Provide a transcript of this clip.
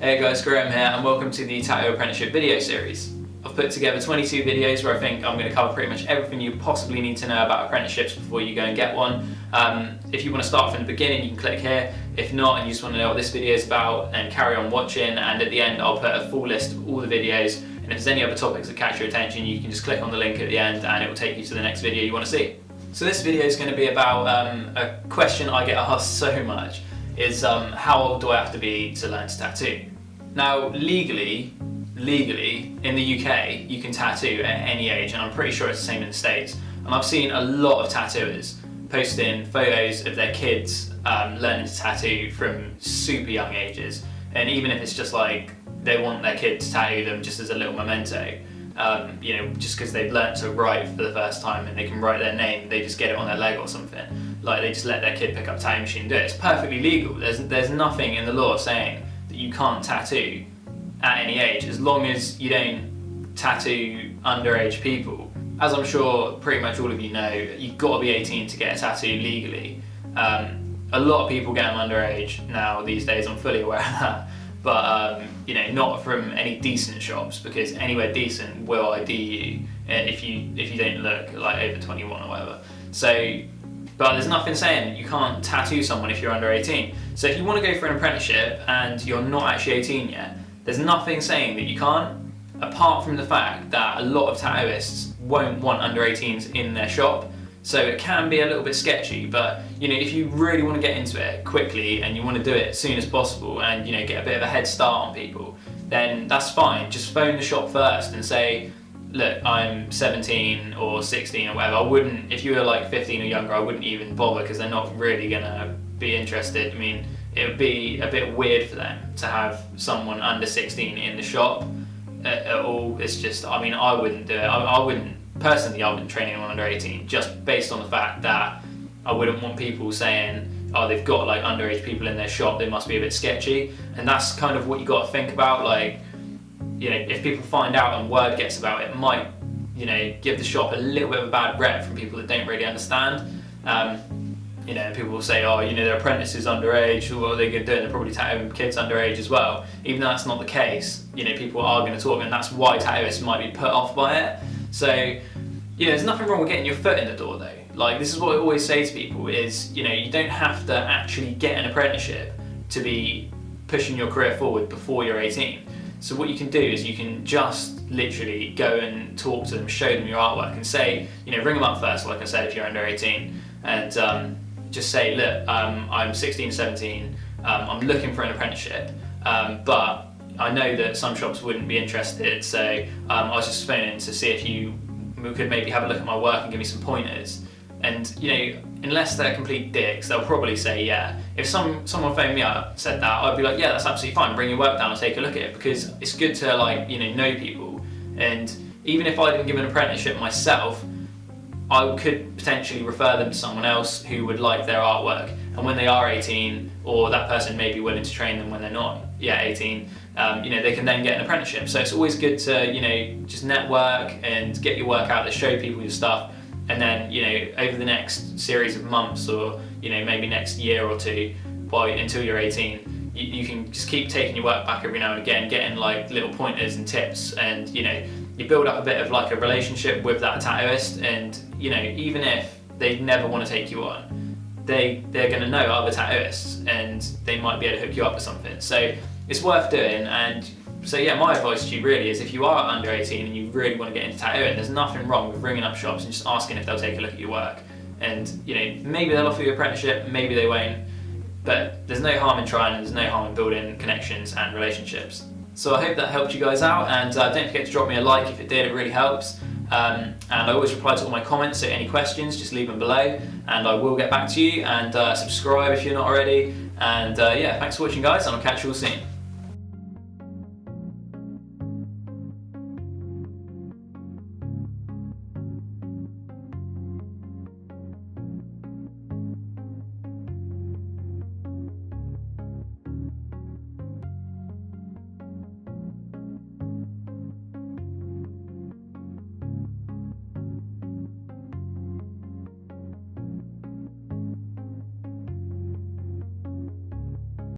Hey guys, Graham here and welcome to the Tattoo Apprenticeship video series. I've put together 22 videos where I think I'm going to cover pretty much everything you possibly need to know about apprenticeships before you go and get one. If you want to start from the beginning, you can click here. If not, and you just want to know what this video is about, then carry on watching, and at the end I'll put a full list of all the videos, and if there's any other topics that catch your attention, you can just click on the link at the end and it will take you to the next video you want to see. So this video is going to be about a question I get asked so much, is how old do I have to be to learn to tattoo? Now legally in the UK you can tattoo at any age, and I'm pretty sure it's the same in the States, and I've seen a lot of tattooers posting photos of their kids learning to tattoo from super young ages, and even if it's just like they want their kid to tattoo them just as a little memento, you know, just because they've learnt to write for the first time and they can write their name, they just get it on their leg or something. Like, they just let their kid pick up a tattoo machine and do it. It's perfectly legal. There's nothing in the law saying that you can't tattoo at any age, as long as you don't tattoo underage people. As I'm sure pretty much all of you know, you've got to be 18 to get a tattoo legally. A lot of people get them underage now these days, I'm fully aware of that. But you know, not from any decent shops, because anywhere decent will ID you if you don't look like over 21 or whatever. So, but there's nothing saying that you can't tattoo someone if you're under 18. So if you want to go for an apprenticeship and you're not actually 18 yet, there's nothing saying that you can't, apart from the fact that a lot of tattooists won't want under 18s in their shop. So it can be a little bit sketchy, but you know, if you really want to get into it quickly and you want to do it as soon as possible and, you know, get a bit of a head start on people, then that's fine. Just phone the shop first and say, look, I'm 17 or 16 or whatever. I wouldn't, if you were like 15 or younger, I wouldn't even bother, because they're not really gonna be interested. I mean, it would be a bit weird for them to have someone under 16 in the shop at all. It's just, I mean, I wouldn't do it. I wouldn't train anyone under 18, just based on the fact that I wouldn't want people saying, oh, they've got like underage people in their shop, they must be a bit sketchy. And that's kind of what you got to think about. Like, you know, if people find out and word gets about it, might, you know, give the shop a little bit of a bad rep from people that don't really understand. You know, people will say, oh, you know, their apprentice is underage, what are they going to do? They're probably tattooing kids underage as well. Even though that's not the case, you know, people are going to talk, and that's why tattooists might be put off by it. So, you know, there's nothing wrong with getting your foot in the door though. Like, this is what I always say to people is, you know, you don't have to actually get an apprenticeship to be pushing your career forward before you're 18. So what you can do is you can just literally go and talk to them, show them your artwork, and say, you know, ring them up first, like I said, if you're under 18, and just say, look, I'm 16, 17, I'm looking for an apprenticeship, but I know that some shops wouldn't be interested, so I was just phoning to see if you could maybe have a look at my work and give me some pointers. And, you know, unless they're complete dicks, they'll probably say yeah. If someone phoned me up, said that, I'd be like, yeah, that's absolutely fine, bring your work down and take a look at it, because it's good to, like, you know people. And even if I didn't give an apprenticeship myself, I could potentially refer them to someone else who would like their artwork, and when they are 18, or that person may be willing to train them when they're not yet 18, you know, they can then get an apprenticeship. So it's always good to, you know, just network and get your work out there, show people your stuff, and then, you know, over the next series of months, or, you know, maybe next year or two, until you're 18, you can just keep taking your work back every now and again, getting like little pointers and tips, and, you know, you build up a bit of like a relationship with that tattooist, and, you know, even if they never want to take you on, they're going to know other tattooists and they might be able to hook you up with something. So it's worth doing. And so yeah, my advice to you really is, if you are under 18 and you really want to get into tattooing, there's nothing wrong with ringing up shops and just asking if they'll take a look at your work. And, you know, maybe they'll offer you an apprenticeship, maybe they won't, but there's no harm in trying, and there's no harm in building connections and relationships. So I hope that helped you guys out, and don't forget to drop me a like if it did, it really helps. And I always reply to all my comments, so any questions, just leave them below, and I will get back to you. And subscribe if you're not already. And yeah, thanks for watching guys, and I'll catch you all soon.